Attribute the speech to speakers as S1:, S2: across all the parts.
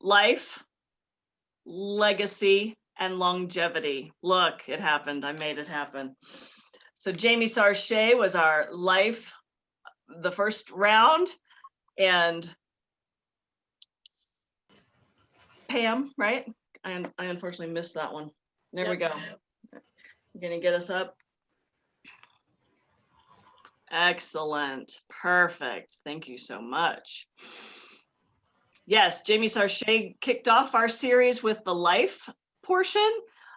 S1: Life, legacy, and longevity. Look, it happened. I made it happen. So Jamie Sarche was our life, the first round, and Pam, right? I unfortunately missed that one. There we go. You're gonna get us up. Excellent. Perfect. Thank you so much. Yes, Jamie Sarche kicked off our series with the life portion.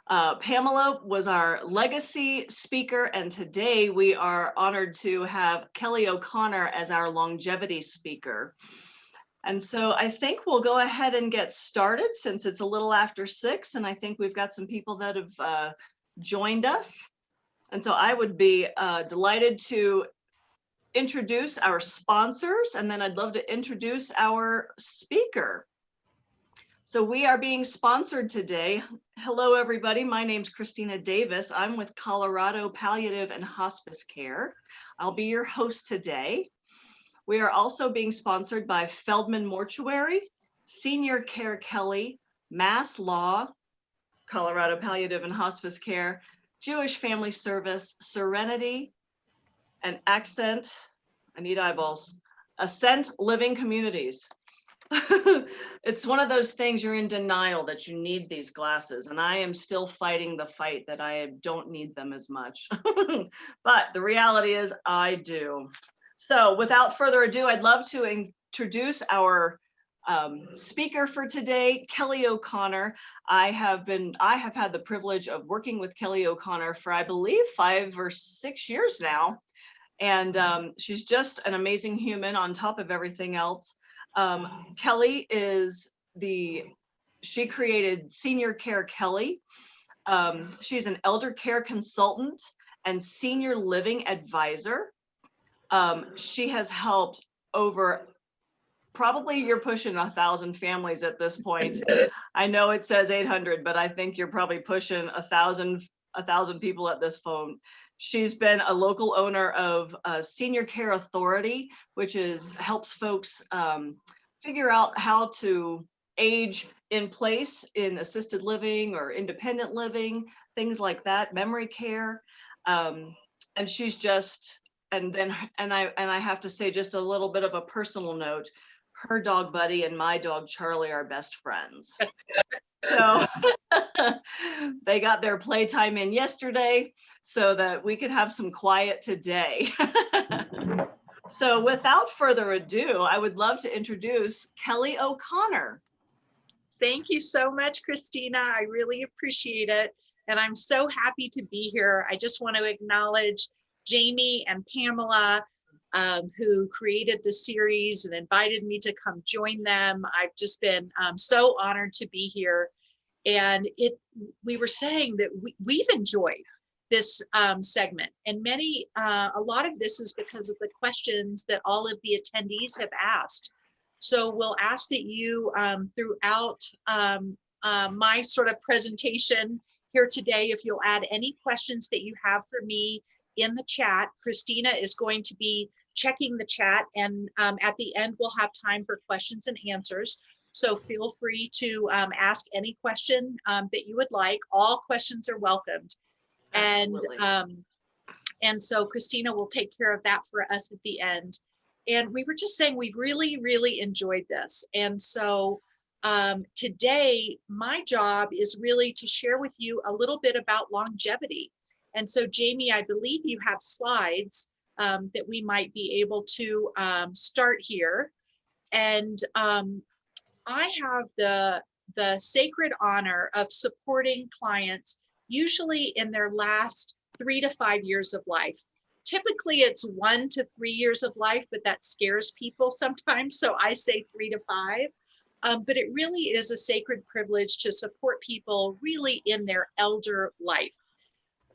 S1: Pamela was our legacy speaker, and today we are honored to have Kelly O'Connor as our longevity speaker. And so I think we'll go ahead and get started since it's a little after 6, and I think we've got some people that have joined us. And so I would be delighted to introduce our sponsors, and then I'd love to introduce our speaker. So we are being sponsored today. Hello, everybody. My name's Christina Davis. I'm with Colorado Palliative and Hospice Care. I'll be your host today. We are also being sponsored by Feldman Mortuary, Senior Care Kelly, Mass Law, Colorado Palliative and Hospice Care, Jewish Family Service, Serenity, and Accent, I need eyeballs, Ascent Living Communities. It's one of those things you're in denial that you need these glasses, and I am still fighting the fight that I don't need them as much. But the reality is I do. So without further ado, I'd love to introduce our speaker for today, Kelly O'Connor. I have had the privilege of working with Kelly O'Connor for, I believe, 5 or 6 years now. And she's just an amazing human on top of everything else. Kelly she created Senior Care Kelly. She's an elder care consultant and senior living advisor. She has helped over, probably you're pushing 1,000 families at this point. I know it says 800, but I think you're probably pushing 1,000 people at this phone. She's been a local owner of Senior Care Authority, which helps folks figure out how to age in place in assisted living or independent living, things like that, memory care. And she's just, and I have to say, just a little bit of a personal note, her dog Buddy and my dog Charlie are best friends. So they got their playtime in yesterday so that we could have some quiet today. So without further ado, I would love to introduce Kelly O'Connor.
S2: Thank you so much, Christina. I really appreciate it. And I'm so happy to be here. I just want to acknowledge Jamie and Pamela, who created the series and invited me to come join them. I've just been so honored to be here. And we were saying that we've enjoyed this segment, and a lot of this is because of the questions that all of the attendees have asked. So we'll ask that you, throughout my sort of presentation here today, if you'll add any questions that you have for me in the chat. Christina is going to be checking the chat, and at the end we'll have time for questions and answers. So feel free to ask any question that you would like. All questions are welcomed. And so Christina will take care of that for us at the end. And we were just saying we've really, really enjoyed this. And so today, my job is really to share with you a little bit about longevity. And so Jamie, I believe you have slides that we might be able to start here. And I have the sacred honor of supporting clients usually in their last 3 to 5 years of life. Typically it's 1 to 3 years of life, but that scares people sometimes. So I say 3 to 5, but it really is a sacred privilege to support people really in their elder life.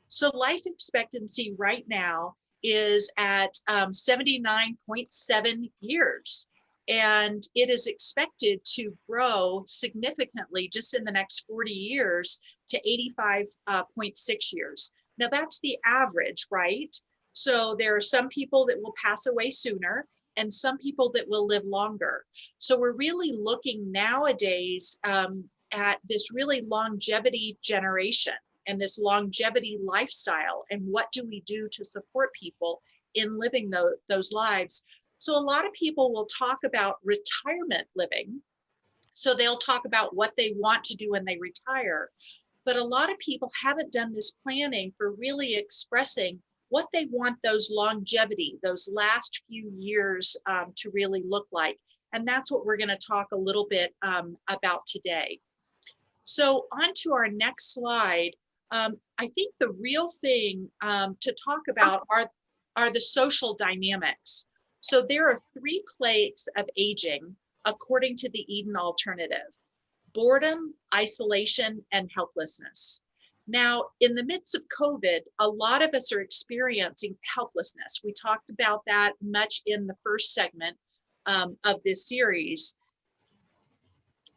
S2: So life expectancy right now is at 79.7 years. And it is expected to grow significantly just in the next 40 years to 85.6 years. Now that's the average, right? So there are some people that will pass away sooner, and some people that will live longer. So we're really looking nowadays at this really longevity generation and this longevity lifestyle, and what do we do to support people in living those lives. So a lot of people will talk about retirement living. So they'll talk about what they want to do when they retire. But a lot of people haven't done this planning for really expressing what they want those longevity, those last few years to really look like. And that's what we're going to talk a little bit about today. So on to our next slide. I think the real thing to talk about are the social dynamics. So there are 3 plagues of aging according to the Eden Alternative: boredom, isolation, and helplessness. Now, in the midst of COVID, a lot of us are experiencing helplessness. We talked about that much in the first segment of this series.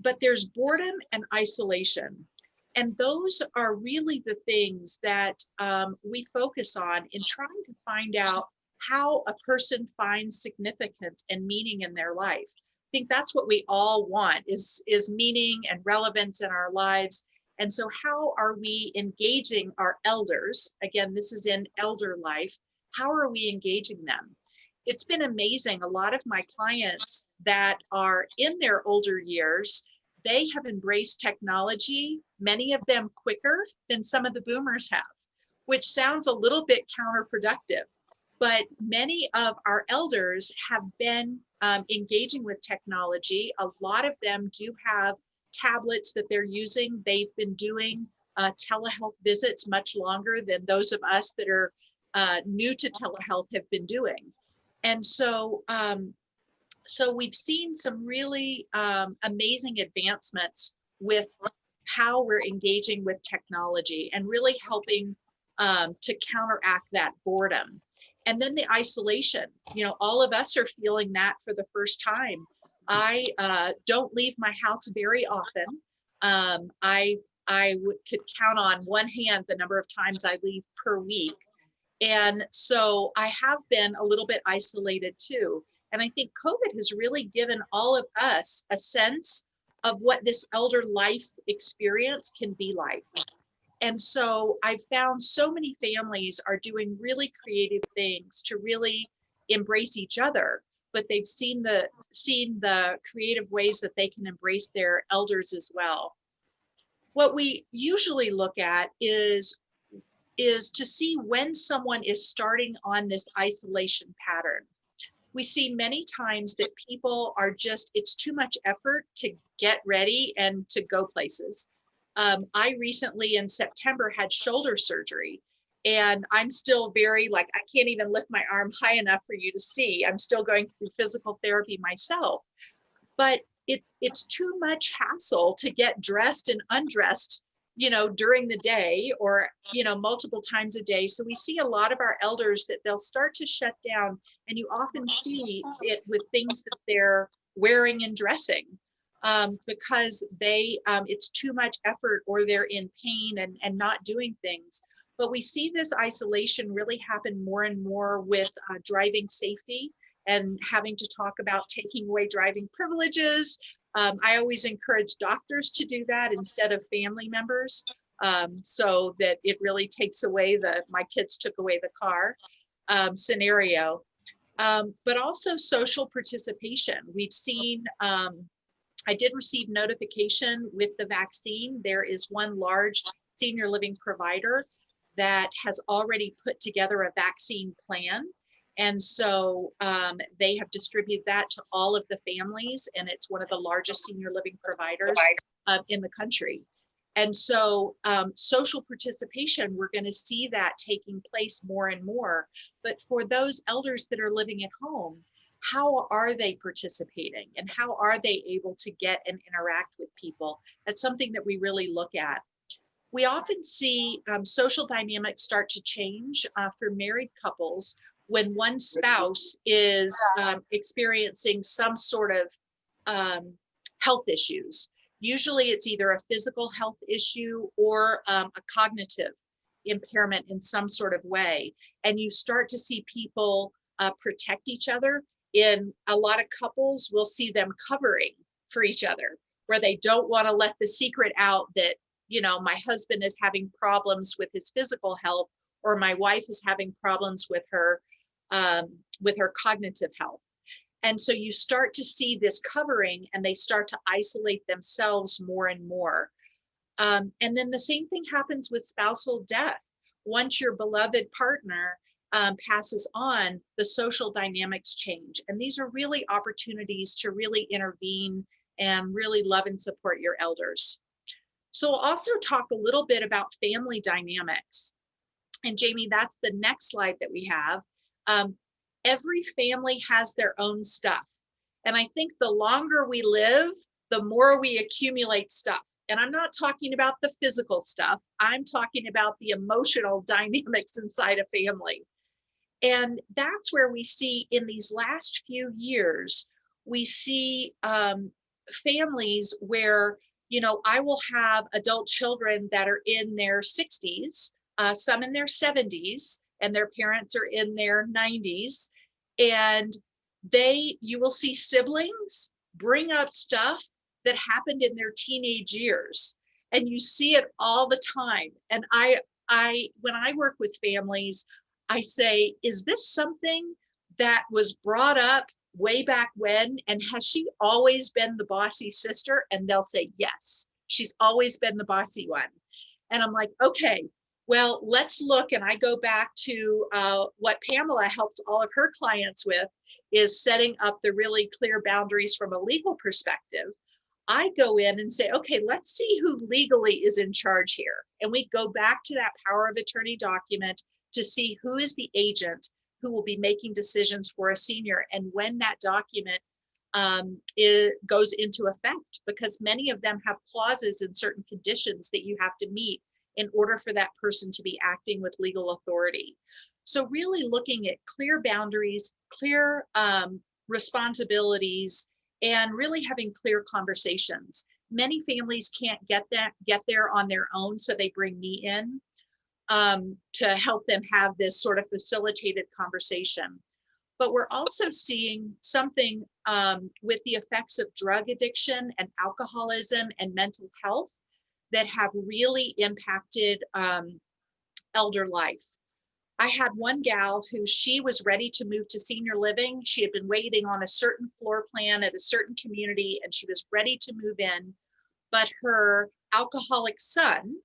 S2: But there's boredom and isolation. And those are really the things that we focus on in trying to find out how a person finds significance and meaning in their life. I think that's what we all want is meaning and relevance in our lives. And so how are we engaging our elders? Again, this is in elder life. How are we engaging them? It's been amazing. A lot of my clients that are in their older years, they have embraced technology, many of them quicker than some of the boomers have, which sounds a little bit counterproductive. But many of our elders have been engaging with technology. A lot of them do have tablets that they're using. They've been doing telehealth visits much longer than those of us that are new to telehealth have been doing. And so, so we've seen some really amazing advancements with how we're engaging with technology and really helping to counteract that boredom. And then the isolation, you know, all of us are feeling that for the first time. I don't leave my house very often. I could count on one hand the number of times I leave per week. And so I have been a little bit isolated too. And I think COVID has really given all of us a sense of what this elder life experience can be like. And so I've found so many families are doing really creative things to really embrace each other, but they've seen the creative ways that they can embrace their elders as well. What we usually look at is to see when someone is starting on this isolation pattern. We see many times that people are just, it's too much effort to get ready and to go places. I recently in September had shoulder surgery, and I'm still very I can't even lift my arm high enough for you to see. I'm still going through physical therapy myself, but it's too much hassle to get dressed and undressed, you know, during the day or, you know, multiple times a day. So we see a lot of our elders that they'll start to shut down, and you often see it with things that they're wearing and dressing. Because it's too much effort or they're in pain and not doing things. But we see this isolation really happen more and more with driving safety and having to talk about taking away driving privileges. I always encourage doctors to do that instead of family members, so that it really takes away my kids took away the car scenario. But also social participation. We've seen I did receive notification with the vaccine. There is one large senior living provider that has already put together a vaccine plan. And so they have distributed that to all of the families, and it's one of the largest senior living providers in the country. And so social participation, we're going to see that taking place more and more. But for those elders that are living at home, how are they participating and how are they able to get and interact with people? That's something that we really look at. We often see social dynamics start to change for married couples when one spouse is experiencing some sort of health issues. Usually it's either a physical health issue or a cognitive impairment in some sort of way. And you start to see people protect each other in a lot of couples, we'll see them covering for each other, where they don't want to let the secret out that, you know, my husband is having problems with his physical health, or my wife is having problems with her cognitive health. And so you start to see this covering, and they start to isolate themselves more and more. And then the same thing happens with spousal death. Once your beloved partner passes on, the social dynamics change. And these are really opportunities to really intervene and really love and support your elders. So we'll also talk a little bit about family dynamics. And Jamie, that's the next slide that we have. Every family has their own stuff. And I think the longer we live, the more we accumulate stuff. And I'm not talking about the physical stuff. I'm talking about the emotional dynamics inside a family. And that's where we see in these last few years, we see families where, you know, I will have adult children that are in their 60s, some in their 70s, and their parents are in their 90s. And you will see siblings bring up stuff that happened in their teenage years. And you see it all the time. And when I work with families, I say, is this something that was brought up way back when? And has she always been the bossy sister? And they'll say, yes, she's always been the bossy one. And I'm like, okay, well, let's look. And I go back to what Pamela helps all of her clients with, is setting up the really clear boundaries from a legal perspective. I go in and say, okay, let's see who legally is in charge here. And we go back to that power of attorney document to see who is the agent who will be making decisions for a senior, and when that document goes into effect, because many of them have clauses and certain conditions that you have to meet in order for that person to be acting with legal authority. So really looking at clear boundaries, clear responsibilities, and really having clear conversations. Many families can't get there on their own, so they bring me in to help them have this sort of facilitated conversation. But we're also seeing something with the effects of drug addiction and alcoholism and mental health that have really impacted elder life. I had one gal who she was ready to move to senior living. She had been waiting on a certain floor plan at a certain community, and she was ready to move in, but her alcoholic son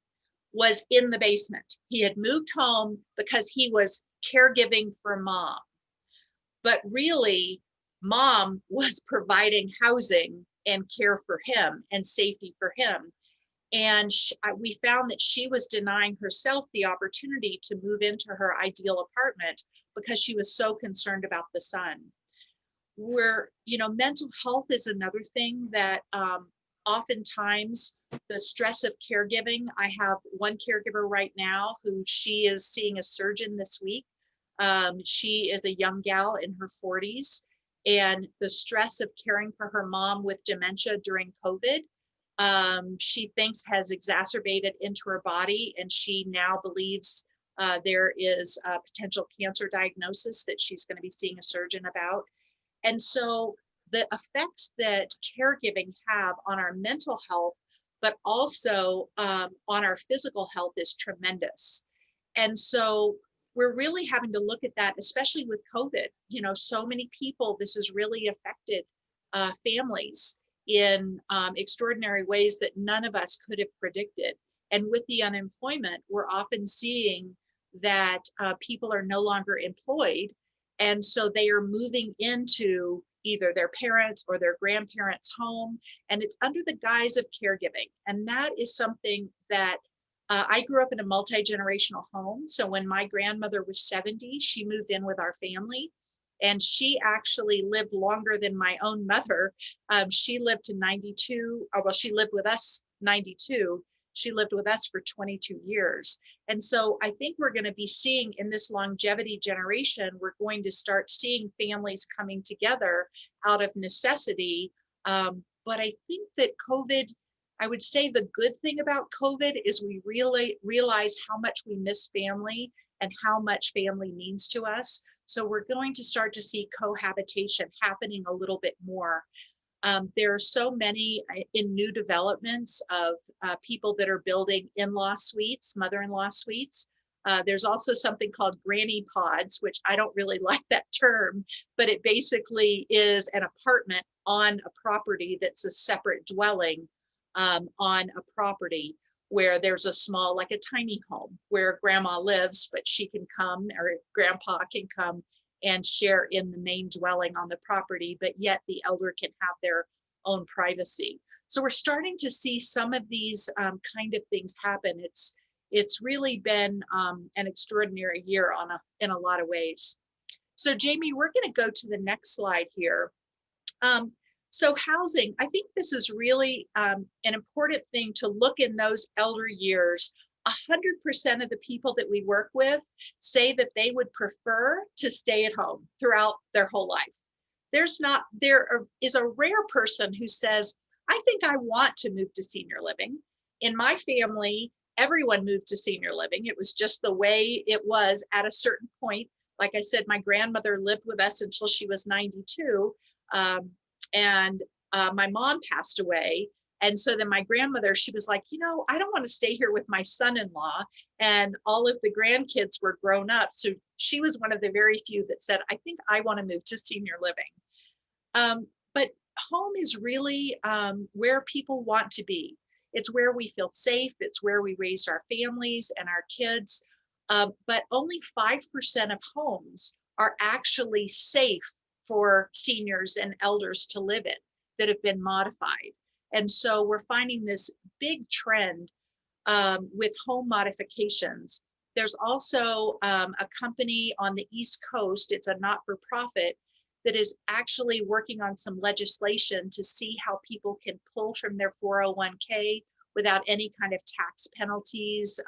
S2: was in the basement. He had moved home because he was caregiving for mom. But really, mom was providing housing and care for him and safety for him. And we found that she was denying herself the opportunity to move into her ideal apartment because she was so concerned about the son. Mental health is another thing that oftentimes the stress of caregiving. I have one caregiver right now who she is seeing a surgeon this week. She is a young gal in her 40s, and the stress of caring for her mom with dementia during COVID, she thinks has exacerbated into her body, and she now believes there is a potential cancer diagnosis that she's going to be seeing a surgeon about. And so the effects that caregiving have on our mental health, but also on our physical health, is tremendous. And so we're really having to look at that, especially with COVID. So many people, this has really affected families in extraordinary ways that none of us could have predicted. And with the unemployment, we're often seeing that people are no longer employed. And so they are moving into either their parents' or their grandparents' home, and it's under the guise of caregiving. And that is something that I grew up in a multi-generational home. So when my grandmother was 70, she moved in with our family, and she actually lived longer than my own mother. She lived to 92, she lived with us 92. She lived with us for 22 years. And so I think we're going to be seeing in this longevity generation, we're going to start seeing families coming together out of necessity. But I think that COVID, I would say the good thing about COVID is we really realize how much we miss family and how much family means to us. So we're going to start to see cohabitation happening a little bit more. There are so many in new developments of people that are building in-law suites, mother-in-law suites. There's also something called granny pods, which I don't really like that term, but it basically is an apartment on a property that's a separate dwelling on a property where there's a small, like a tiny home where grandma lives, but she can come, or grandpa can come and share in the main dwelling on the property, but yet the elder can have their own privacy. So we're starting to see some of these kind of things happen. It's really been an extraordinary year in a lot of ways. So Jamie, we're going to go to the next slide here. So housing, I think this is really an important thing to look in those elder years. 100% of the people that we work with say that they would prefer to stay at home throughout their whole life. There is a rare person who says, I think I want to move to senior living. In my family, everyone moved to senior living. It was just the way it was at a certain point. Like I said, my grandmother lived with us until she was 92. And my mom passed away. And so then my grandmother, she was like, I don't want to stay here with my son-in-law. And all of the grandkids were grown up. So she was one of the very few that said, I think I want to move to senior living. But home is really where people want to be. It's where we feel safe. It's where we raised our families and our kids. But only 5% of homes are actually safe for seniors and elders to live in that have been modified. And so we're finding this big trend with home modifications. There's also a company on the East Coast, it's a not-for-profit, that is actually working on some legislation to see how people can pull from their 401k without any kind of tax penalties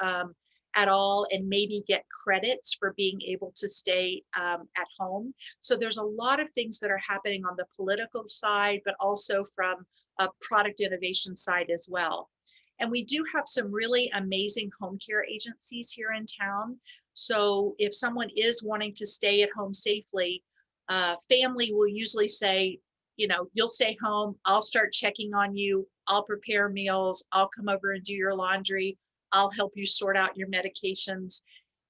S2: at all, and maybe get credits for being able to stay at home. So there's a lot of things that are happening on the political side, but also from a product innovation side as well. And we do have some really amazing home care agencies here in town. So if someone is wanting to stay at home safely, family will usually say, you'll stay home, I'll start checking on you, I'll prepare meals, I'll come over and do your laundry, I'll help you sort out your medications.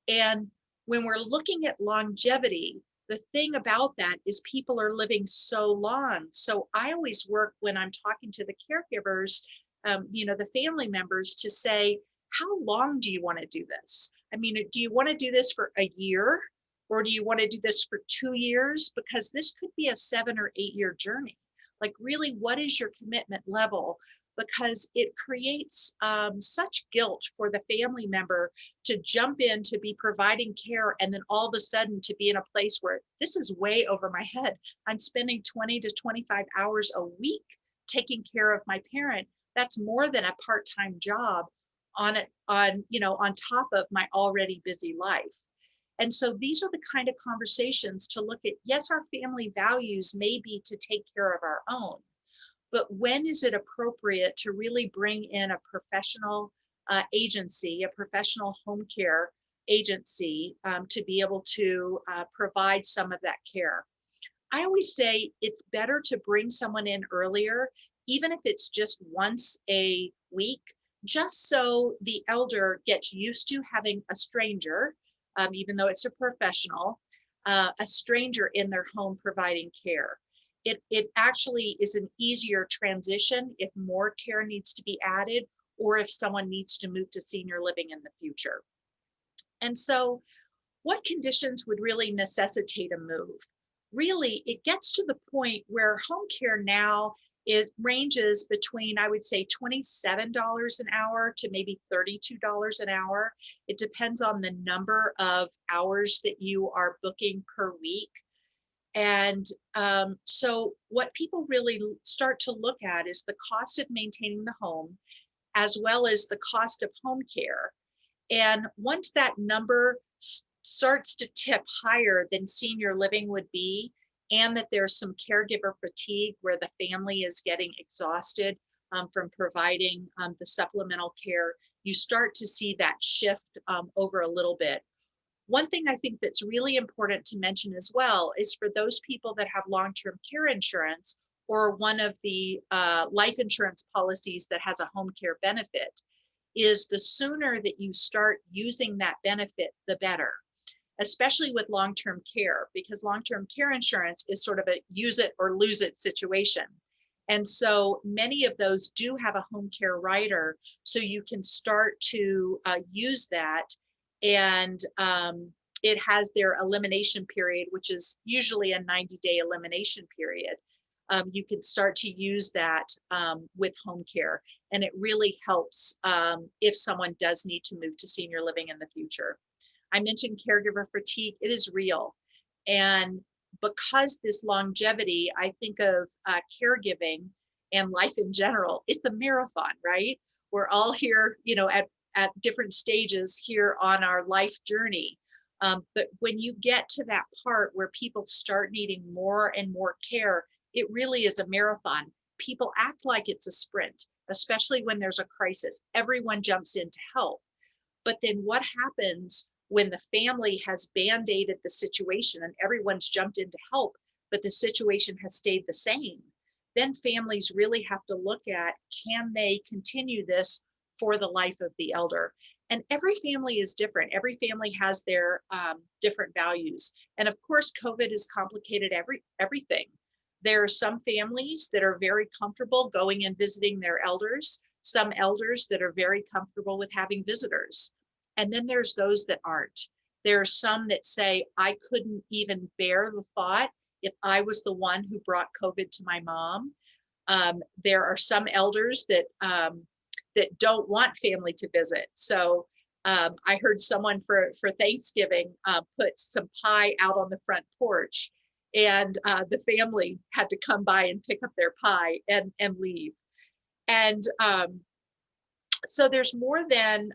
S2: And when we're looking at longevity, the thing about that is people are living so long. So I always work when I'm talking to the caregivers, the family members, to say, how long do you want to do this? I mean, do you want to do this for a year? Or do you want to do this for 2 years? Because this could be a 7 or 8 year journey. Like, really, what is your commitment level? Because it creates such guilt for the family member to jump in to be providing care, and then all of a sudden to be in a place where this is way over my head. I'm spending 20 to 25 hours a week taking care of my parent. That's more than a part-time job on top of my already busy life. And so these are the kind of conversations to look at. Yes, our family values may be to take care of our own, but when is it appropriate to really bring in a professional agency, a professional home care agency to be able to provide some of that care? I always say it's better to bring someone in earlier, even if it's just once a week, just so the elder gets used to having a stranger, even though it's a professional, a stranger in their home providing care. It actually is an easier transition if more care needs to be added, or if someone needs to move to senior living in the future. And so what conditions would really necessitate a move? Really, it gets to the point where home care now ranges between, I would say, $27 an hour to maybe $32 an hour. It depends on the number of hours that you are booking per week. And so what people really start to look at is the cost of maintaining the home, as well as the cost of home care. And once that number starts to tip higher than senior living would be, and that there's some caregiver fatigue where the family is getting exhausted from providing the supplemental care, you start to see that shift over a little bit. One thing I think that's really important to mention as well is for those people that have long-term care insurance or one of the life insurance policies that has a home care benefit, is the sooner that you start using that benefit, the better, especially with long-term care, because long-term care insurance is sort of a use it or lose it situation. And so many of those do have a home care rider, so you can start to use that. And it has their elimination period, which is usually a 90-day elimination period. You can start to use that with home care. And it really helps if someone does need to move to senior living in the future. I mentioned caregiver fatigue. It is real. And because this longevity, I think of caregiving and life in general, it's a marathon, right? We're all here, you know, at different stages here on our life journey. But when you get to that part where people start needing more and more care, it really is a marathon. People act like it's a sprint, especially when there's a crisis. Everyone jumps in to help. But then what happens when the family has band-aided the situation and everyone's jumped in to help, but the situation has stayed the same? Then families really have to look at, can they continue this for the life of the elder? And every family is different. Every family has their different values. And of course, COVID has complicated everything. There are some families that are very comfortable going and visiting their elders, some elders that are very comfortable with having visitors. And then there's those that aren't. There are some that say, I couldn't even bear the thought if I was the one who brought COVID to my mom. There are some elders that that don't want family to visit. So I heard someone for Thanksgiving put some pie out on the front porch, and the family had to come by and pick up their pie and leave. And so there's more than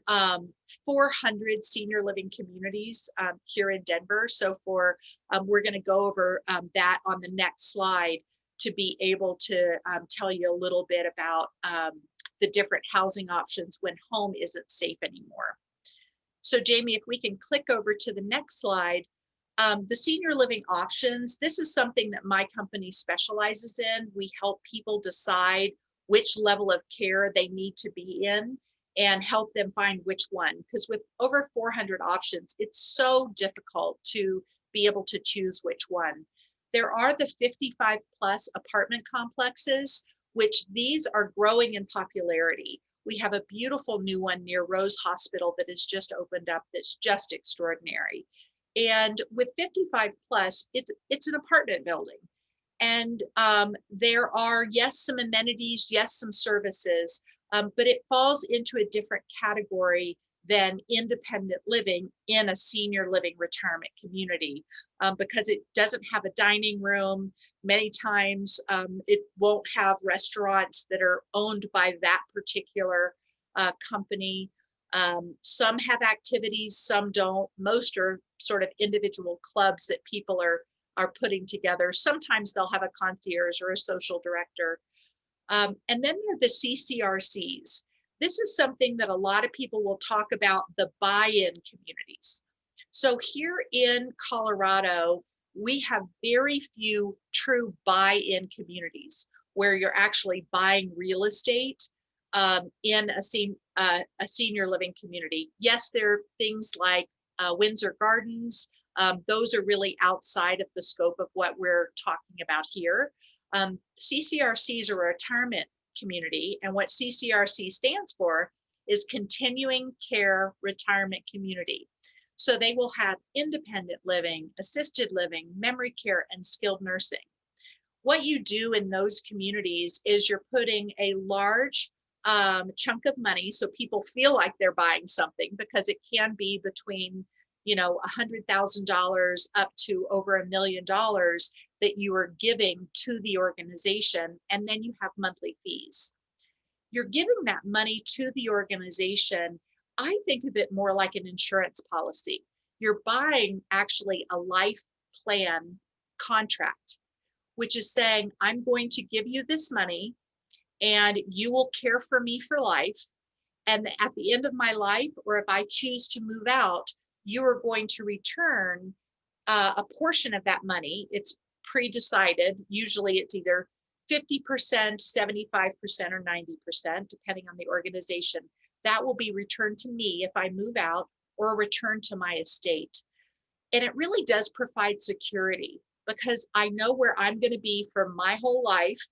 S2: 400 senior living communities here in Denver. So we're going to go over that on the next slide to be able to tell you a little bit about the different housing options when home isn't safe anymore. So Jamie, if we can click over to the next slide, the senior living options, this is something that my company specializes in. We help people decide which level of care they need to be in and help them find which one. Because with over 400 options, it's so difficult to be able to choose which one. There are the 55 plus apartment complexes, which these are growing in popularity. We have a beautiful new one near Rose Hospital that has just opened up that's just extraordinary. And with 55 plus, it's an apartment building. And there are, yes, some amenities, yes, some services, but it falls into a different category than independent living in a senior living retirement community because it doesn't have a dining room. Many times it won't have restaurants that are owned by that particular company. Some have activities, some don't. Most are sort of individual clubs that people are putting together. Sometimes they'll have a concierge or a social director. And then there are the CCRCs. This is something that a lot of people will talk about, the buy-in communities. So here in Colorado, we have very few true buy-in communities where you're actually buying real estate in a senior living community. Yes, there are things like Windsor Gardens. Those are really outside of the scope of what we're talking about here. CCRCs are a retirement community, and what CCRC stands for is Continuing Care Retirement Community. So they will have independent living, assisted living, memory care, and skilled nursing. What you do in those communities is you're putting a large chunk of money, so people feel like they're buying something, because it can be between, you know, $100,000 up to over $1 million that you are giving to the organization, and then you have monthly fees. You're giving that money to the organization. I think of it more like an insurance policy. You're buying actually a life plan contract, which is saying, I'm going to give you this money and you will care for me for life. And at the end of my life, or if I choose to move out, you are going to return a portion of that money. It's pre-decided. Usually it's either 50%, 75%, or 90%, depending on the organization. That will be returned to me if I move out, or returned to my estate. And it really does provide security, because I know where I'm going to be for my whole life,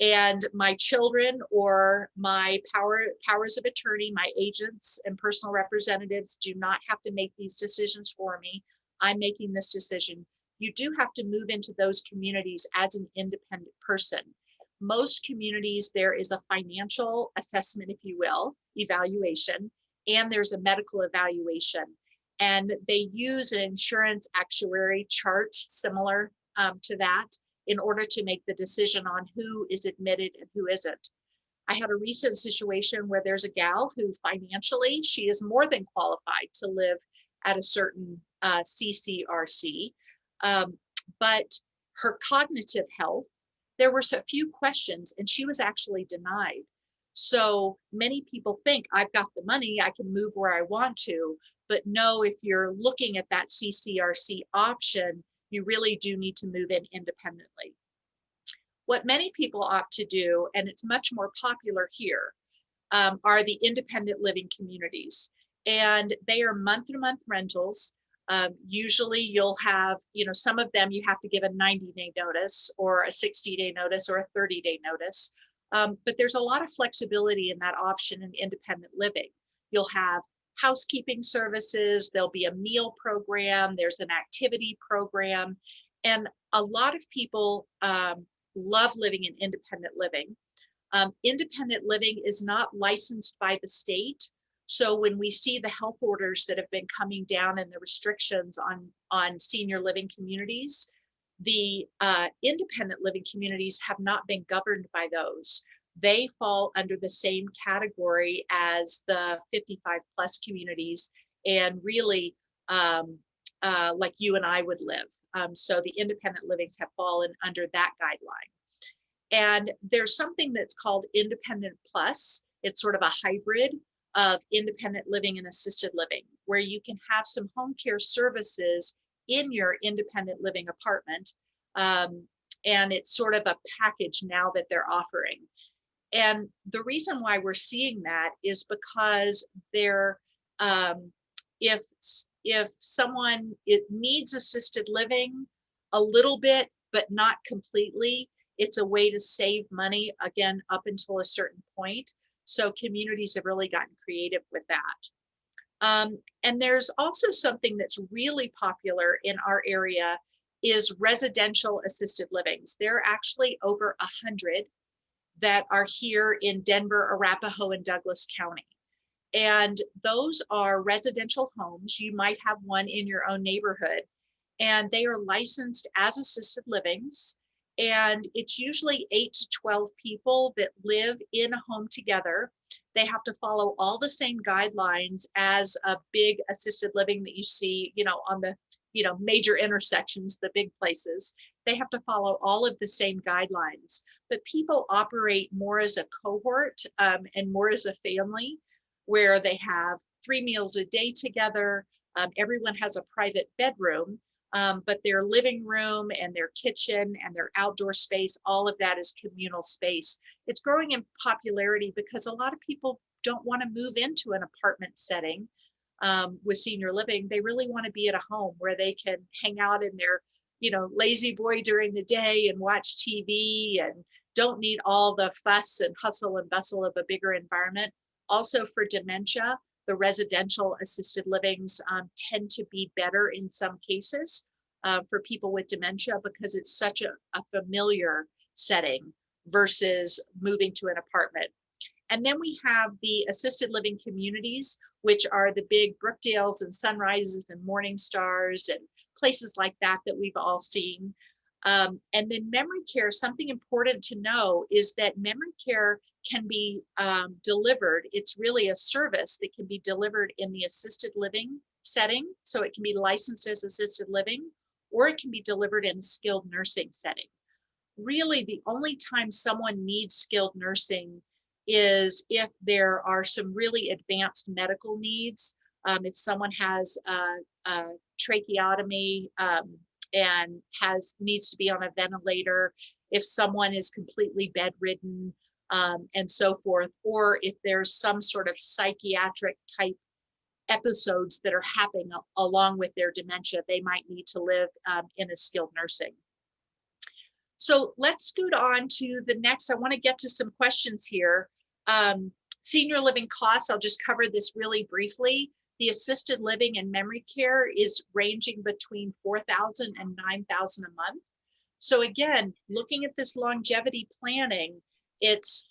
S2: and my children or my powers of attorney, my agents and personal representatives do not have to make these decisions for me. I'm making this decision. You do have to move into those communities as an independent person. Most communities, there is a financial assessment, if you will, evaluation, and there's a medical evaluation. And they use an insurance actuary chart similar to that in order to make the decision on who is admitted and who isn't. I had a recent situation where there's a gal who financially, she is more than qualified to live at a certain CCRC, but her cognitive health, there were a few questions and she was actually denied. So many people think, I've got the money, I can move where I want to, but no, if you're looking at that CCRC option, you really do need to move in independently. What many people opt to do, and it's much more popular here, are the independent living communities. And they are month-to-month rentals. Usually you'll have, some of them you have to give a 90-day notice, or a 60-day notice, or a 30-day notice. But there's a lot of flexibility in that option in independent living. You'll have housekeeping services, there'll be a meal program, there's an activity program, and a lot of people love living in independent living. Independent living is not licensed by the state. So when we see the health orders that have been coming down and the restrictions on senior living communities, the independent living communities have not been governed by those. They fall under the same category as the 55 plus communities, and really like you and I would live. So the independent livings have fallen under that guideline. And there's something that's called Independent Plus. It's sort of a hybrid of independent living and assisted living, where you can have some home care services in your independent living apartment. And it's sort of a package now that they're offering. And the reason why we're seeing that is because they're, if someone needs assisted living a little bit, but not completely, it's a way to save money, again, up until a certain point. So communities have really gotten creative with that. And there's also something that's really popular in our area is residential assisted livings. There are actually over 100 that are here in Denver, Arapahoe, and Douglas County. And those are residential homes. You might have one in your own neighborhood, and they are licensed as assisted livings. And it's usually 8 to 12 people that live in a home together. They have to follow all the same guidelines as a big assisted living that you see, on the, major intersections, the big places. They have to follow all of the same guidelines, but people operate more as a cohort and more as a family, where they have 3 meals a day together. Everyone has a private bedroom, but their living room and their kitchen and their outdoor space, all of that is communal space. It's growing in popularity because a lot of people don't want to move into an apartment setting with senior living. They really want to be at a home where they can hang out in their, lazy boy during the day and watch TV, and don't need all the fuss and hustle and bustle of a bigger environment. Also for dementia, the residential assisted livings tend to be better in some cases for people with dementia, because it's such a familiar setting versus moving to an apartment. And then we have the assisted living communities, which are the big Brookdales and Sunrises and Morning Stars and places like that we've all seen. And then memory care, something important to know is that memory care can be delivered. It's really a service that can be delivered in the assisted living setting. So it can be licensed as assisted living, or it can be delivered in a skilled nursing setting. Really, the only time someone needs skilled nursing is if there are some really advanced medical needs, If someone has a tracheotomy and needs to be on a ventilator, if someone is completely bedridden, and so forth, or if there's some sort of psychiatric type episodes that are happening along with their dementia, they might need to live in a skilled nursing. So let's scoot on to the next. I want to get to some questions here. Senior living costs, I'll just cover this really briefly. The assisted living and memory care is ranging between $4,000 and $9,000 a month. So again, looking at this longevity planning, it's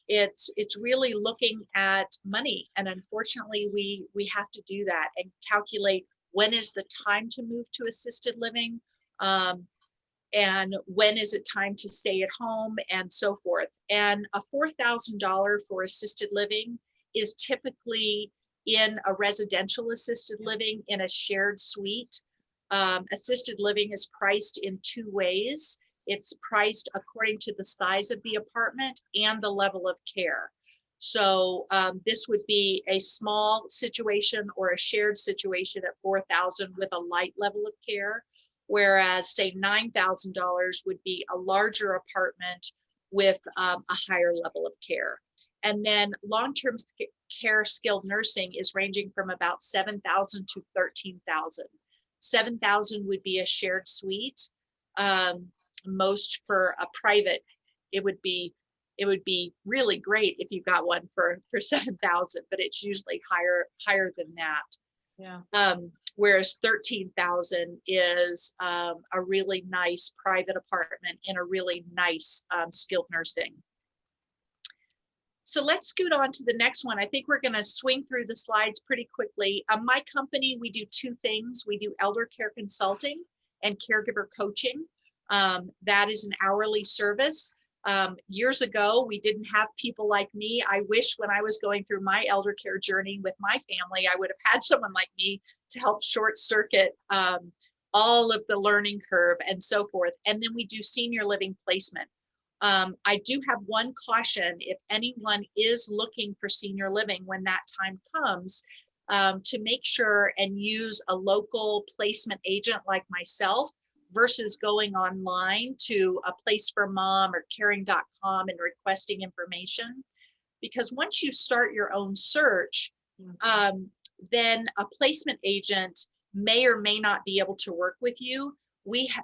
S2: really looking at money. And unfortunately, we have to do that and calculate when is the time to move to assisted living, and when is it time to stay at home, and so forth. And a $4,000 for assisted living is typically in a residential assisted living in a shared suite. Assisted living is priced in two ways. It's priced according to the size of the apartment and the level of care. So this would be a small situation or a shared situation at $4,000 with a light level of care, whereas say $9,000 would be a larger apartment with a higher level of care. And then long-term care skilled nursing is ranging from about $7,000 to $13,000. $7,000 would be a shared suite. Most for a private, it would be really great if you got one for $7,000, but it's usually higher than that.
S1: Yeah.
S2: Whereas $13,000 is a really nice private apartment in a really nice skilled nursing. So let's scoot on to the next one. I think we're going to swing through the slides pretty quickly. My company, we do two things. We do elder care consulting and caregiver coaching. That is an hourly service. Years ago, we didn't have people like me. I wish when I was going through my elder care journey with my family, I would have had someone like me to help short circuit all of the learning curve and so forth. And then we do senior living placement. I do have one caution: if anyone is looking for senior living when that time comes, to make sure and use a local placement agent like myself versus going online to a Place for Mom or caring.com and requesting information. Because once you start your own search, then a placement agent may or may not be able to work with you.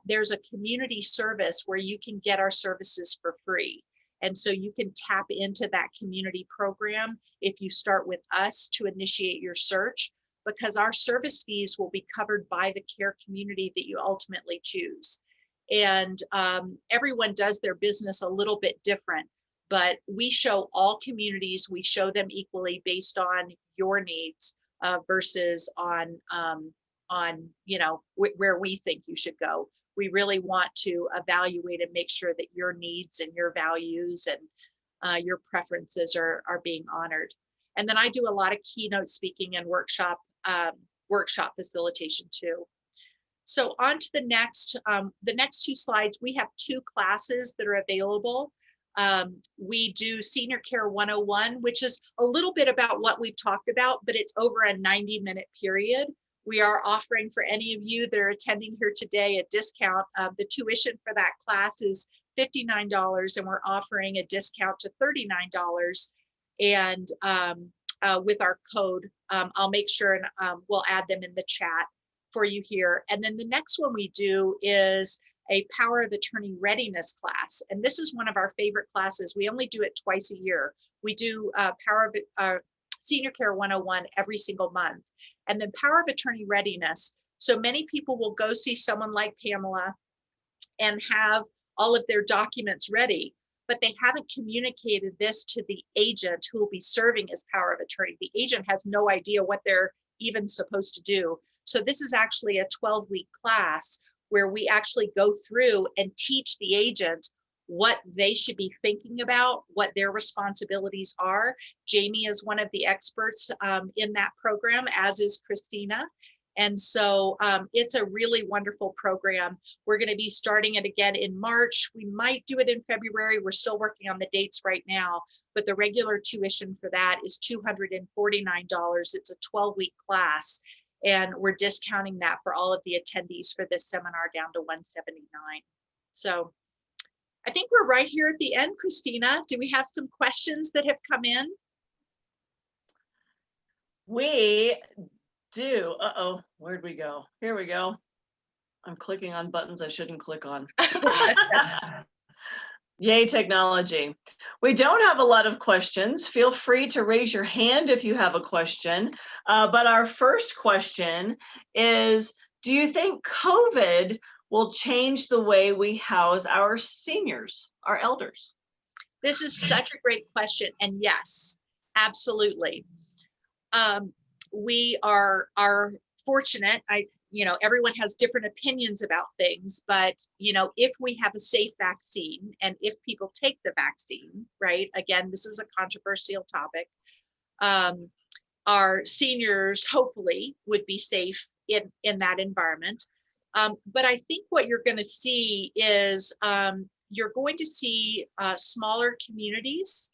S2: There's a community service where you can get our services for free. And so you can tap into that community program if you start with us to initiate your search, because our service fees will be covered by the care community that you ultimately choose. And everyone does their business a little bit different, but we show all communities, we show them equally based on your needs versus on where we think you should go. We really want to evaluate and make sure that your needs and your values and your preferences are being honored. And then I do a lot of keynote speaking and workshop facilitation too. So on to the next two slides. We have two classes that are available. We do Senior Care 101, which is a little bit about what we've talked about, but it's over a 90-minute period. We are offering for any of you that are attending here today a discount. The tuition for that class is $59, and we're offering a discount to $39. And with our code, I'll make sure and we'll add them in the chat for you here. And then the next one we do is a Power of Attorney Readiness class. And this is one of our favorite classes. We only do it twice a year. We do Senior Care 101 every single month. And then Power of Attorney Readiness. So many people will go see someone like Pamela and have all of their documents ready, but they haven't communicated this to the agent who will be serving as power of attorney. The agent has no idea what they're even supposed to do. So this is actually a 12-week class where we actually go through and teach the agent what they should be thinking about, what their responsibilities are. Jamie is one of the experts in that program, as is Christina. And so it's a really wonderful program. We're going to be starting it again in March. We might do it in February. We're still working on the dates right now, but the regular tuition for that is $249. It's a 12-week class. And we're discounting that for all of the attendees for this seminar down to $179. So I think we're right here at the end, Christina. Do we have some questions that have come in?
S1: We do. Uh-oh, where'd we go? Here we go. I'm clicking on buttons I shouldn't click on. Yay, technology. We don't have a lot of questions. Feel free to raise your hand if you have a question. But our first question is, do you think COVID will change the way we house our seniors, our elders?
S2: This is such a great question. And yes, absolutely. We are fortunate. Everyone has different opinions about things, but if we have a safe vaccine and if people take the vaccine, right? Again, this is a controversial topic. Our seniors hopefully would be safe in that environment. But I think what you're going to see is you're going to see smaller communities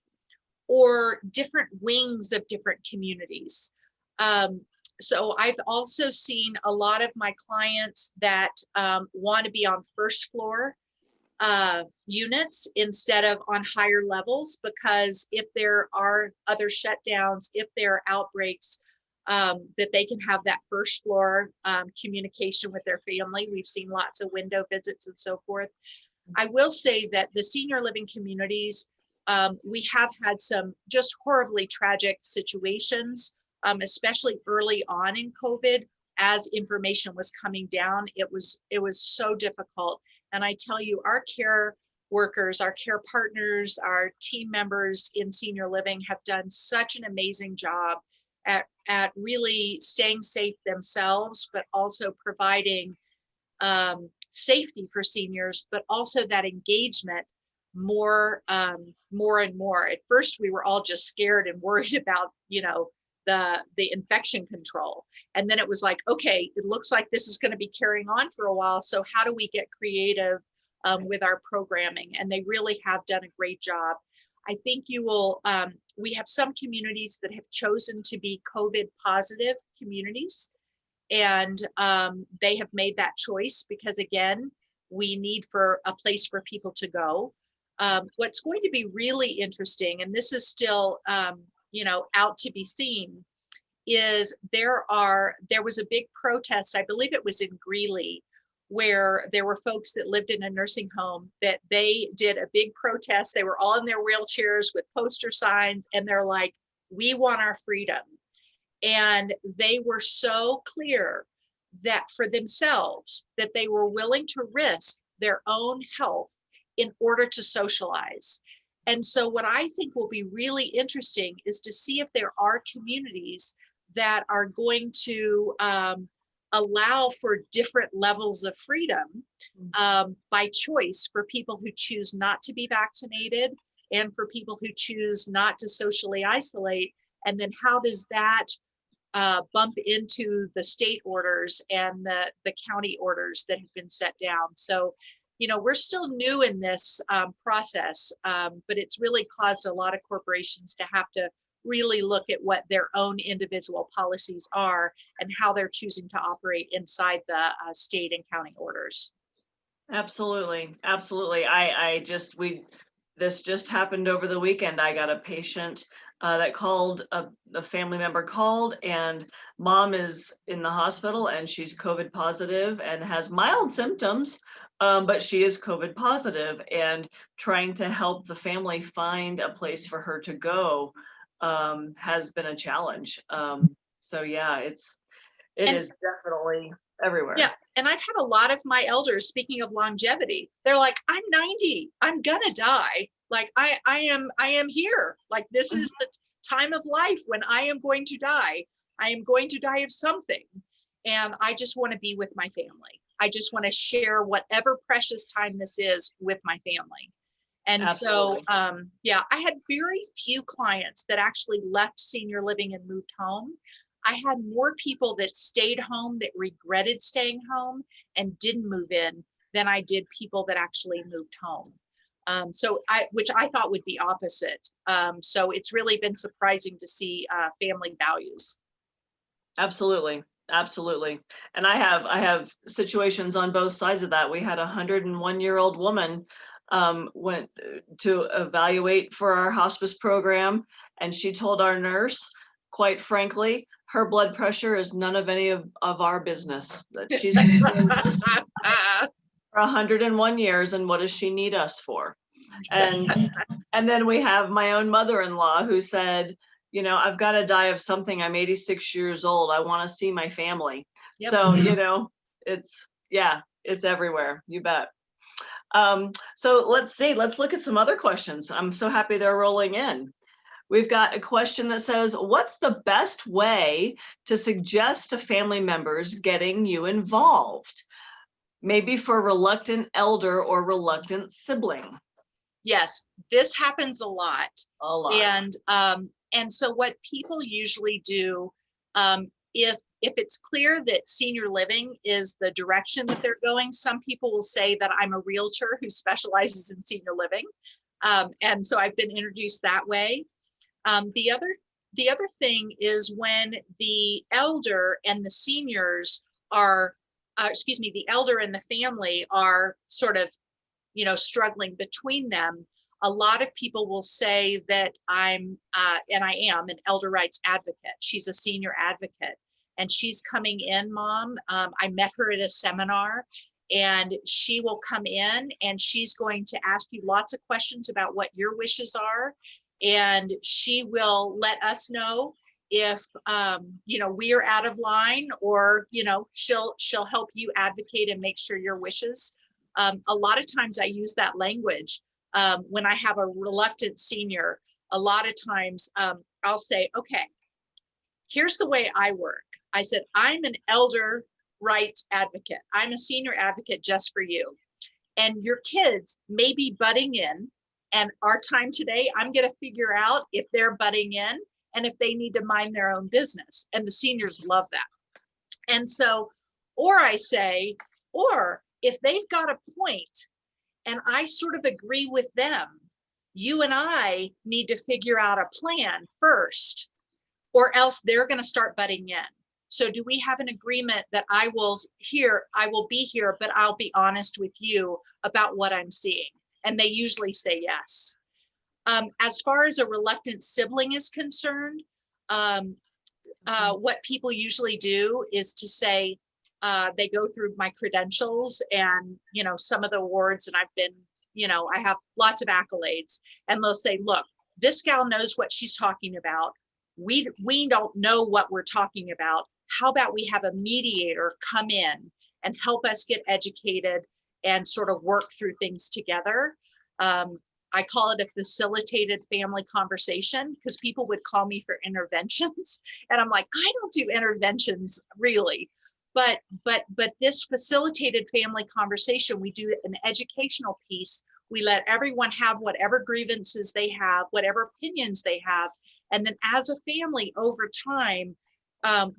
S2: or different wings of different communities. So I've also seen a lot of my clients that want to be on first floor units instead of on higher levels, because if there are other shutdowns, if there are outbreaks, that they can have that first floor communication with their family. We've seen lots of window visits and so forth. I will say that the senior living communities, we have had some just horribly tragic situations, especially early on in COVID. As information was coming down, it was so difficult. And I tell you, our care workers, our care partners, our team members in senior living have done such an amazing job at really staying safe themselves, but also providing safety for seniors, but also that engagement more and more. At first, we were all just scared and worried about, the infection control. And then it was like, okay, it looks like this is going to be carrying on for a while. So how do we get creative with our programming? And they really have done a great job. I think you will, we have some communities that have chosen to be COVID positive communities. And they have made that choice because, again, we need for a place for people to go. What's going to be really interesting, and this is still, out to be seen, is there was a big protest, I believe it was in Greeley, where there were folks that lived in a nursing home that they did a big protest. They were all in their wheelchairs with poster signs, and they're like, we want our freedom. And they were so clear that for themselves, that they were willing to risk their own health in order to socialize. And so what I think will be really interesting is to see if there are communities that are going to allow for different levels of freedom by choice for people who choose not to be vaccinated and for people who choose not to socially isolate. And then how does that bump into the state orders and the county orders that have been set down? So, we're still new in this process, but it's really caused a lot of corporations to have to really look at what their own individual policies are and how they're choosing to operate inside the state and county orders.
S1: Absolutely. Absolutely. This just happened over the weekend. I got a patient that called, a family member called, and mom is in the hospital and she's COVID positive and has mild symptoms, but she is COVID positive, and trying to help the family find a place for her to go has been a challenge. So yeah, it is definitely everywhere.
S2: Yeah, and I've had a lot of my elders, speaking of longevity, they're like, I'm 90, I'm gonna die. Like I am here. Like this is the time of life when I am going to die. I am going to die of something. And I just want to be with my family. I just want to share whatever precious time this is with my family. And
S1: Absolutely.
S2: so, yeah, I had very few clients that actually left senior living and moved home. I had more people that stayed home that regretted staying home and didn't move in than I did people that actually moved home. Which I thought would be opposite. So it's really been surprising to see family values.
S1: Absolutely. Absolutely. And I have situations on both sides of that. We had a 101-year-old woman went to evaluate for our hospice program, and she told our nurse, quite frankly, her blood pressure is none of any of our business. That she's been doing this for 101 years, and what does she need us for? And then we have my own mother-in-law who said, I've got to die of something. I'm 86 years old. I want to see my family.
S2: Yep.
S1: So, it's everywhere. You bet. So let's see. Let's look at some other questions. I'm so happy they're rolling in. We've got a question that says, what's the best way to suggest to family members getting you involved? Maybe for reluctant elder or reluctant sibling.
S2: Yes, this happens a lot.
S1: A lot.
S2: And so what people usually do, if it's clear that senior living is the direction that they're going, some people will say that I'm a realtor who specializes in senior living. And so I've been introduced that way. The other thing is when the elder and the seniors are, the elder and the family are sort of, struggling between them. A lot of people will say that and I am an elder rights advocate. She's a senior advocate and she's coming in, Mom. I met her at a seminar, and she will come in and she's going to ask you lots of questions about what your wishes are. And she will let us know if, we are out of line, or, she'll help you advocate and make sure your wishes. A lot of times I use that language when I have a reluctant senior. A lot of times I'll say, okay, here's the way I work. I said, I'm an elder rights advocate. I'm a senior advocate just for you. And your kids may be butting in, and our time today, I'm going to figure out if they're butting in and if they need to mind their own business. And the seniors love that. And so, or I say, or if they've got a point and I sort of agree with them, you and I need to figure out a plan first, or else they're going to start butting in. So do we have an agreement that I will be here, but I'll be honest with you about what I'm seeing? And they usually say yes. As far as a reluctant sibling is concerned, what people usually do is to say, they go through my credentials and, some of the awards, and I've been, I have lots of accolades, and they'll say, look, this gal knows what she's talking about. We don't know what we're talking about. How about we have a mediator come in and help us get educated and sort of work through things together. I call it a facilitated family conversation, because people would call me for interventions. And I'm like, I don't do interventions really. But this facilitated family conversation, we do an educational piece. We let everyone have whatever grievances they have, whatever opinions they have. And then as a family over time,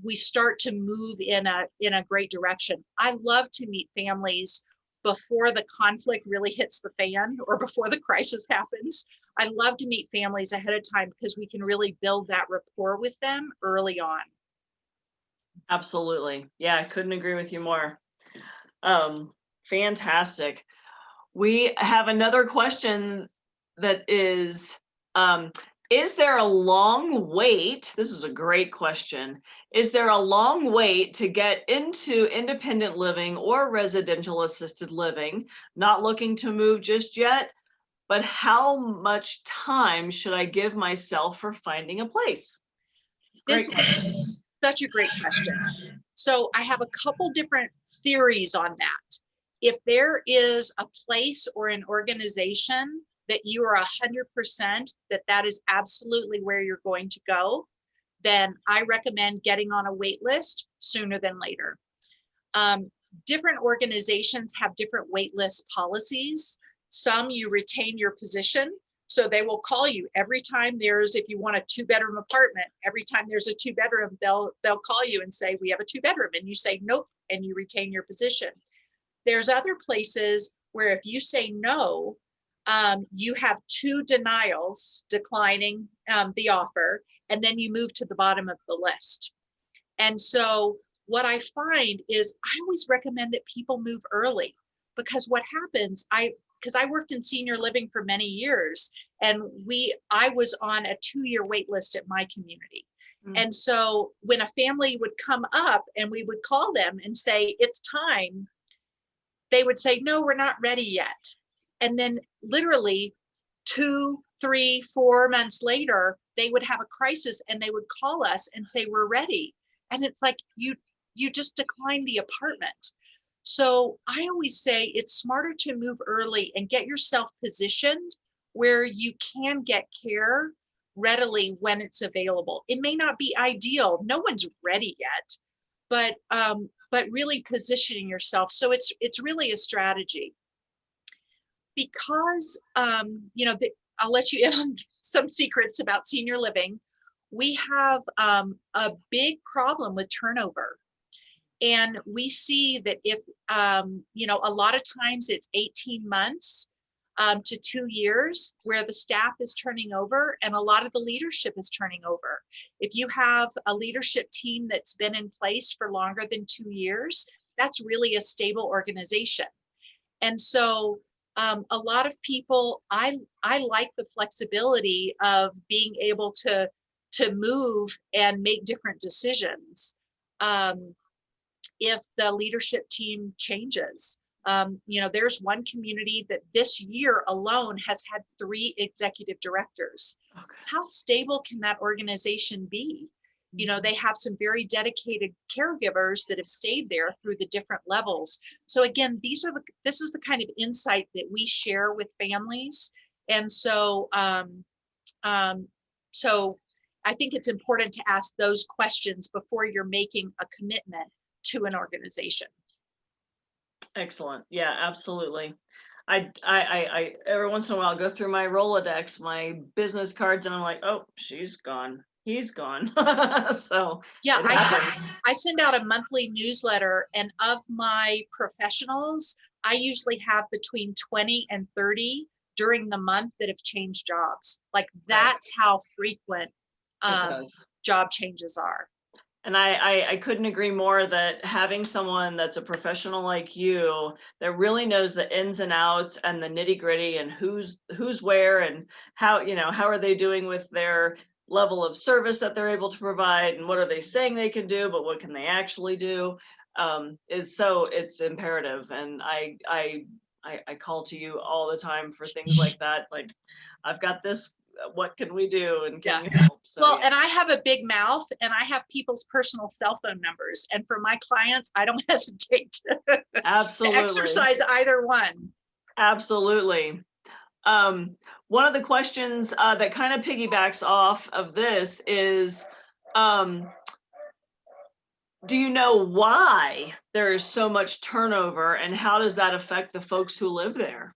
S2: we start to move in a great direction. I love to meet families before the conflict really hits the fan or before the crisis happens. I love to meet families ahead of time because we can really build that rapport with them early on.
S1: Absolutely. Yeah, I couldn't agree with you more. Fantastic. We have another question that is there a long wait? This is a great question. Is there a long wait to get into independent living or residential assisted living? Not looking to move just yet, but how much time should I give myself for finding a place?
S2: This is such a great question. So I have a couple different theories on that. If there is a place or an organization that you are 100% that is absolutely where you're going to go, then I recommend getting on a wait list sooner than later. Different organizations have different wait list policies. Some you retain your position, so they will call you every time if you want a 2-bedroom apartment, every time there's a 2-bedroom, they'll call you and say, we have a 2-bedroom, and you say nope, and you retain your position. There's other places where if you say no, you have 2 denials declining the offer, and then you move to the bottom of the list. And so what I find is I always recommend that people move early, because what happens, because I worked in senior living for many years, and I was on a 2-year wait list at my community. And so when a family would come up and we would call them and say, it's time, they would say, no, we're not ready yet. And then literally 2, 3, 4 months later, they would have a crisis and they would call us and say, we're ready. And it's like, you just declined the apartment. So I always say it's smarter to move early and get yourself positioned where you can get care readily when it's available. It may not be ideal. No one's ready yet, but really positioning yourself. So it's really a strategy. Because, I'll let you in on some secrets about senior living. We have a big problem with turnover. And we see that if, a lot of times it's 18 months to 2 years where the staff is turning over and a lot of the leadership is turning over. If you have a leadership team that's been in place for longer than 2 years, that's really a stable organization. And so a lot of people, I like the flexibility of being able to move and make different decisions if the leadership team changes. There's one community that this year alone has had 3 executive directors. Okay. How stable can that organization be? They have some very dedicated caregivers that have stayed there through the different levels. So again, this is the kind of insight that we share with families. And so, so I think it's important to ask those questions before you're making a commitment to an organization.
S1: Excellent. Yeah, absolutely. I every once in a while go through my Rolodex, my business cards, and I'm like, oh, she's gone. He's gone. So
S2: yeah, I send out a monthly newsletter, and of my professionals, I usually have between 20 and 30 during the month that have changed jobs. Like that's how frequent job changes are.
S1: And I couldn't agree more that having someone that's a professional like you that really knows the ins and outs and the nitty gritty and who's where and how are they doing with their level of service that they're able to provide, and what are they saying they can do, but what can they actually do, it's imperative. And I call to you all the time for things like that. Like, I've got this, what can we do, and can you help? So,
S2: well, and I have a big mouth, and I have people's personal cell phone numbers, and for my clients, I don't hesitate to,
S1: absolutely,
S2: to exercise either one.
S1: Absolutely. One of the questions that kind of piggybacks off of this is, do you know why there is so much turnover, and how does that affect the folks who live there?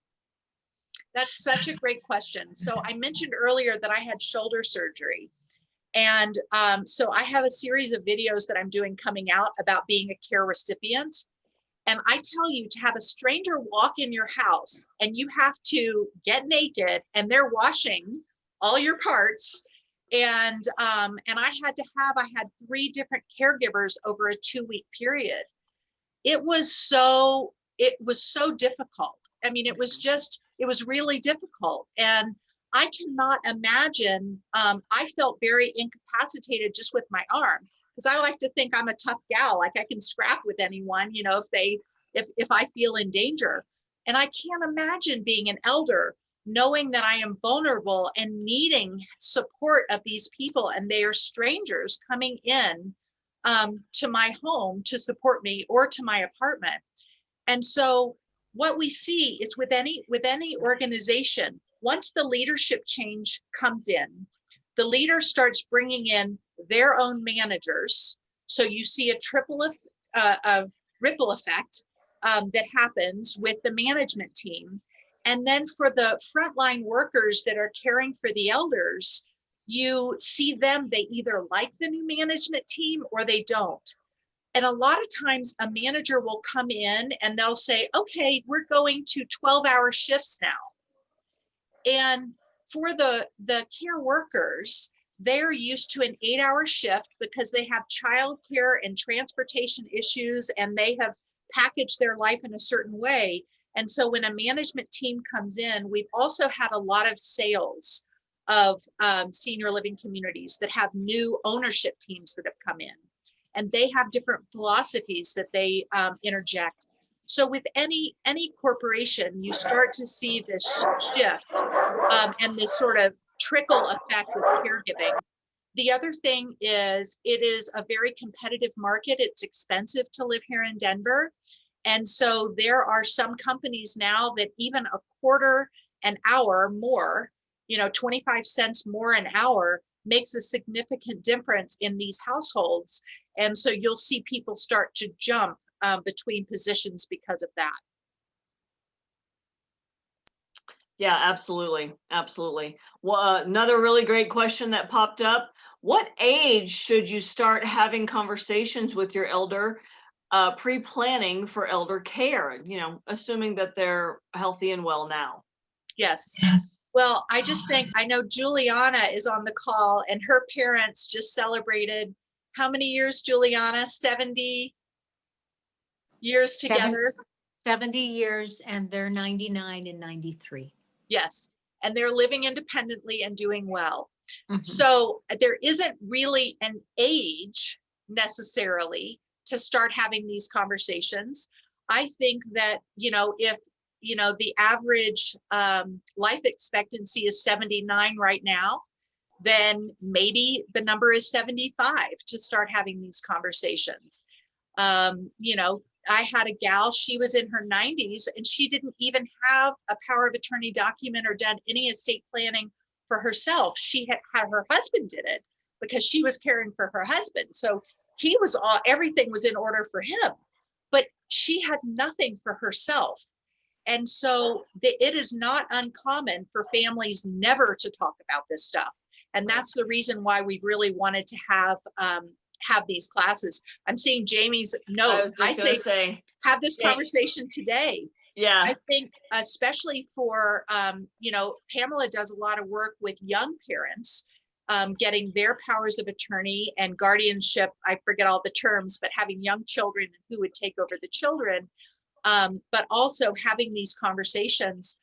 S2: That's such a great question. So I mentioned earlier that I had shoulder surgery. And so I have a series of videos that I'm doing coming out about being a care recipient. And I tell you, to have a stranger walk in your house and you have to get naked and they're washing all your parts. And I had 3 different caregivers over a 2-week period. It was so difficult. I mean, it was really difficult. And I cannot imagine, I felt very incapacitated just with my arm, because I like to think I'm a tough gal, like I can scrap with anyone, if I feel in danger. And I can't imagine being an elder, knowing that I am vulnerable and needing support of these people, and they are strangers coming in to my home to support me, or to my apartment. And so what we see is with any organization, once the leadership change comes in, the leader starts bringing in their own managers. So you see a ripple effect that happens with the management team. And then for the frontline workers that are caring for the elders, you see them, they either like the new management team or they don't. And a lot of times a manager will come in and they'll say, okay, we're going to 12-hour shifts now. And for the care workers, they're used to an 8-hour shift because they have childcare and transportation issues, and they have packaged their life in a certain way. And so when a management team comes in, we've also had a lot of sales of senior living communities that have new ownership teams that have come in, and they have different philosophies that they interject. So with any corporation, you start to see this shift and this sort of trickle effect of caregiving. The other thing is, it is a very competitive market. It's expensive to live here in Denver. And so there are some companies now that even a quarter an hour more, 25 cents more an hour makes a significant difference in these households. And so you'll see people start to jump between positions because of that.
S1: Yeah, absolutely. Absolutely. Well, another really great question that popped up. What age should you start having conversations with your elder, pre-planning for elder care, assuming that they're healthy and well now?
S2: Yes. Well, I just think, I know Juliana is on the call, and her parents just celebrated how many years, Juliana? 70 years together?
S3: 70 years, and they're 99 and 93.
S2: Yes. And they're living independently and doing well.
S3: Mhm.
S2: So there isn't really an age necessarily to start having these conversations. I think that, if, the average life expectancy is 79 right now, then maybe the number is 75 to start having these conversations. I had a gal, she was in her 90s, and she didn't even have a power of attorney document or done any estate planning for herself. She had her husband did it because she was caring for her husband. So everything was in order for him, but she had nothing for herself. And so it is not uncommon for families never to talk about this stuff. And that's the reason why we've really wanted to have these classes. I'm seeing Jamie's note. I say have this conversation today.
S1: Yeah.
S2: I think especially for, Pamela does a lot of work with young parents, getting their powers of attorney and guardianship. I forget all the terms, but having young children and who would take over the children. But also having these conversations.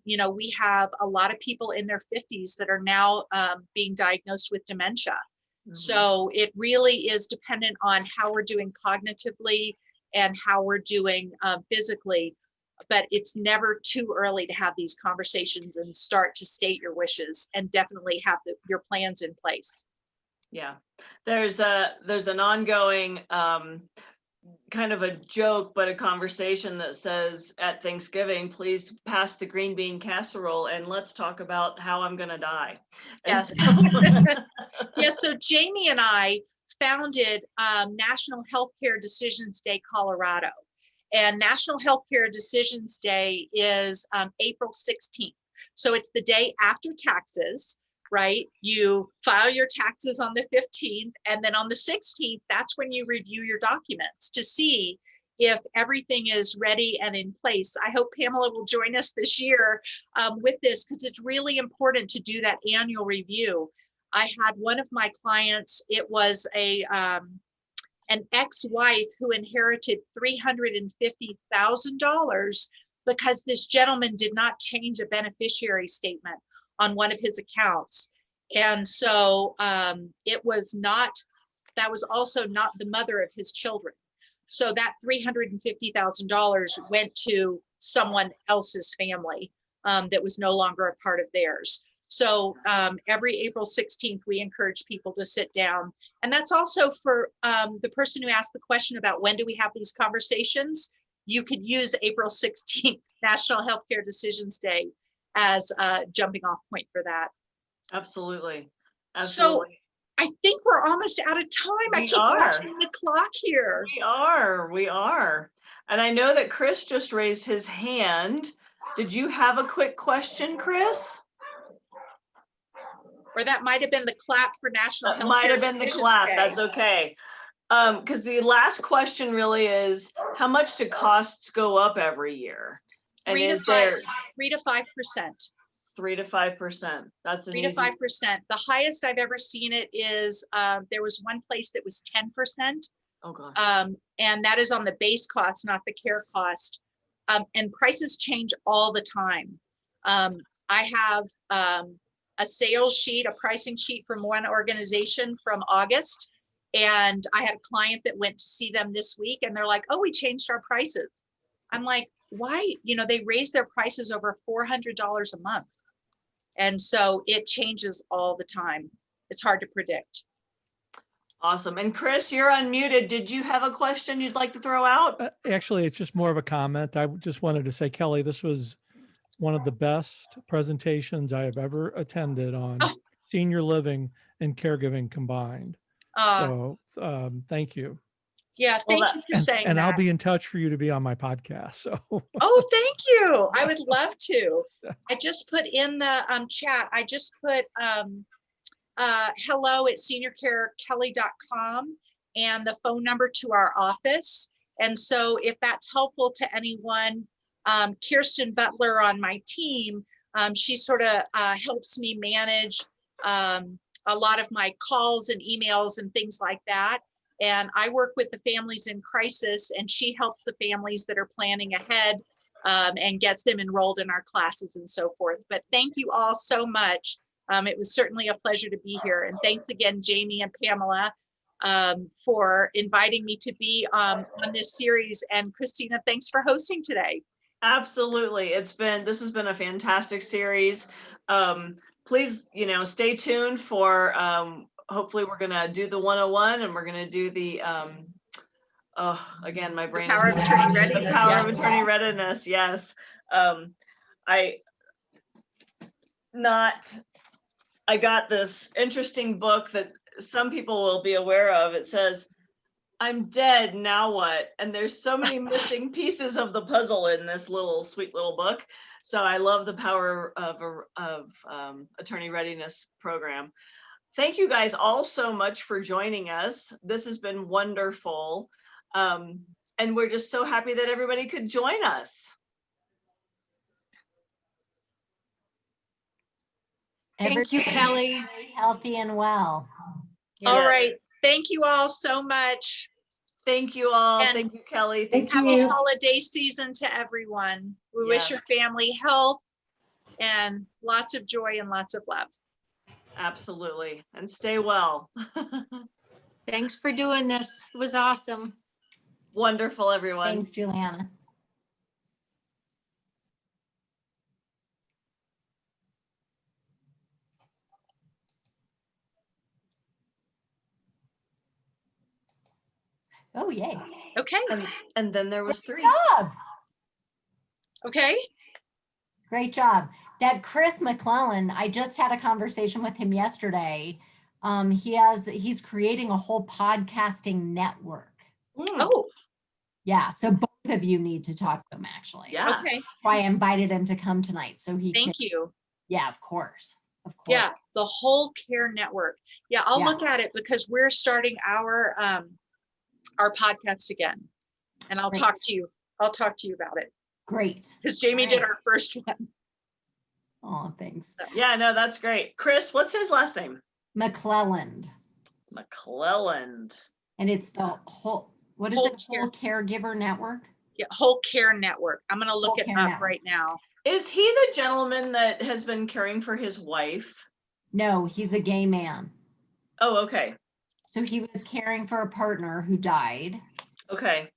S2: We have a lot of people in their 50s that are now being diagnosed with dementia. Mm-hmm. So it really is dependent on how we're doing cognitively and how we're doing physically. But it's never too early to have these conversations and start to state your wishes, and definitely have your plans in place.
S1: Yeah, there's an ongoing kind of a joke, but a conversation that says at Thanksgiving, please pass the green bean casserole and let's talk about how I'm going to die.
S2: Yes. Yes. So Jamie and I founded National Healthcare Decisions Day, Colorado. And National Healthcare Decisions Day is April 16th. So it's the day after taxes, right? You file your taxes on the 15th, and then on the 16th, that's when you review your documents to see if everything is ready and in place. I hope Pamela will join us this year with this, because it's really important to do that annual review. I had one of my clients, it was an ex-wife who inherited $350,000 because this gentleman did not change a beneficiary statement on one of his accounts. And so that was also not the mother of his children. So that $350,000 went to someone else's family that was no longer a part of theirs. So every April 16th, we encourage people to sit down. And that's also for the person who asked the question about when do we have these conversations. You could use April 16th, National Healthcare Decisions Day, as a jumping off point for that.
S1: Absolutely.
S2: So I think we're almost out of time. I keep watching the clock here.
S1: We are. And I know that Chris just raised his hand. Did you have a quick question, Chris?
S2: Or that might have been the clap for National Healthcare.
S1: Might have been the clap. That's okay. Because the last question really is, how much do costs go up every year? And
S2: 3 to 5%.
S1: 3 to 5%. That's an
S2: 3 to
S1: easy.
S2: 5%. The highest I've ever seen it is there was one place that was 10%.
S1: Oh gosh.
S2: And that is on the base cost, not the care cost. And prices change all the time. I have a sales sheet, a pricing sheet from one organization from August. And I had a client that went to see them this week and they're like, oh, we changed our prices. I'm like, why? You know, they raised their prices over $400 a month. And so it changes all the time. It's hard to predict.
S1: Awesome. And Chris, you're unmuted. Did you have a question you'd like to throw out?
S4: Actually, it's just more of a comment. I just wanted to say, Kelly, this was one of the best presentations I have ever attended on senior living and caregiving combined. So thank you.
S2: Yeah, thank you for saying that.
S4: And I'll be in touch for you to be on my podcast. So.
S2: Oh, thank you. I would love to. I just put in the chat. I just put hello@seniorcarekelly.com and the phone number to our office. And so if that's helpful to anyone, Kirsten Butler on my team, she sort of helps me manage a lot of my calls and emails and things like that. And I work with the families in crisis, and she helps the families that are planning ahead and gets them enrolled in our classes and so forth. But thank you all so much. It was certainly a pleasure to be here. And thanks again, Jamie and Pamela, for inviting me to be on this series. And Christina, thanks for hosting today.
S1: Absolutely. This has been a fantastic series. Please, stay tuned for, hopefully we're going to do the 101 and we're going to do the, again, my brain is.
S2: Power of Attorney Readiness.
S1: The Power of Attorney Readiness. Yes. I got this interesting book that some people will be aware of. It says, I'm dead, now what? And there's so many missing pieces of the puzzle in this sweet little book. So I love the Power of Attorney Readiness program. Thank you guys all so much for joining us. This has been wonderful. And we're just so happy that everybody could join us.
S3: Thank you, Kelly.
S5: Healthy and well.
S2: All right. Thank you all so much.
S1: Thank you all.
S2: And
S1: thank you, Kelly.
S2: Thank you. Happy holiday season to everyone. We wish your family health and lots of joy and lots of love.
S1: Absolutely. And stay well.
S3: Thanks for doing this. It was awesome.
S1: Wonderful, everyone.
S5: Thanks, Juliana. Oh, yay.
S2: Okay.
S1: And then there was 3.
S5: Great job.
S2: Okay.
S5: Great job. That Chris McClellan, I just had a conversation with him yesterday. He's creating a whole podcasting network.
S2: Oh.
S5: Yeah. So both of you need to talk to him, actually.
S1: Yeah.
S2: Okay.
S5: That's why I invited him to come tonight. So he
S2: Thank you.
S5: Yeah, of course. Of course.
S2: Yeah. The whole care network. Yeah. I'll look at it because we're starting our podcast again. And I'll talk to you. I'll talk to you about it.
S5: Great.
S2: Because Jamie did our first one.
S5: Oh, thanks.
S1: Yeah, no, that's great. Chris, what's his last name?
S5: McClelland.
S1: McClelland.
S5: And it's the whole, what is it? Whole Caregiver Network?
S2: Yeah, Whole Care Network. I'm going to look it up right now.
S1: Is he the gentleman that has been caring for his wife?
S5: No, he's a gay man.
S1: Oh, okay.
S5: So he was caring for a partner who died.
S1: Okay.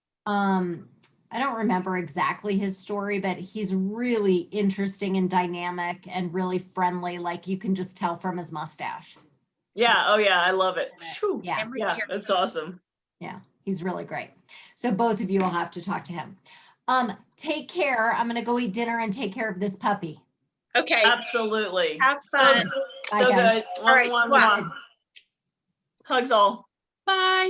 S5: I don't remember exactly his story, but he's really interesting and dynamic and really friendly. Like you can just tell from his mustache.
S1: Yeah. Oh yeah. I love it.
S5: Yeah.
S1: Yeah. That's awesome.
S5: Yeah. He's really great. So both of you will have to talk to him. Take care. I'm going to go eat dinner and take care of this puppy.
S2: Okay.
S1: Absolutely.
S2: Have fun.
S1: So
S5: Bye, guys.
S1: good.
S2: All right.
S1: Hugs all.
S2: Bye.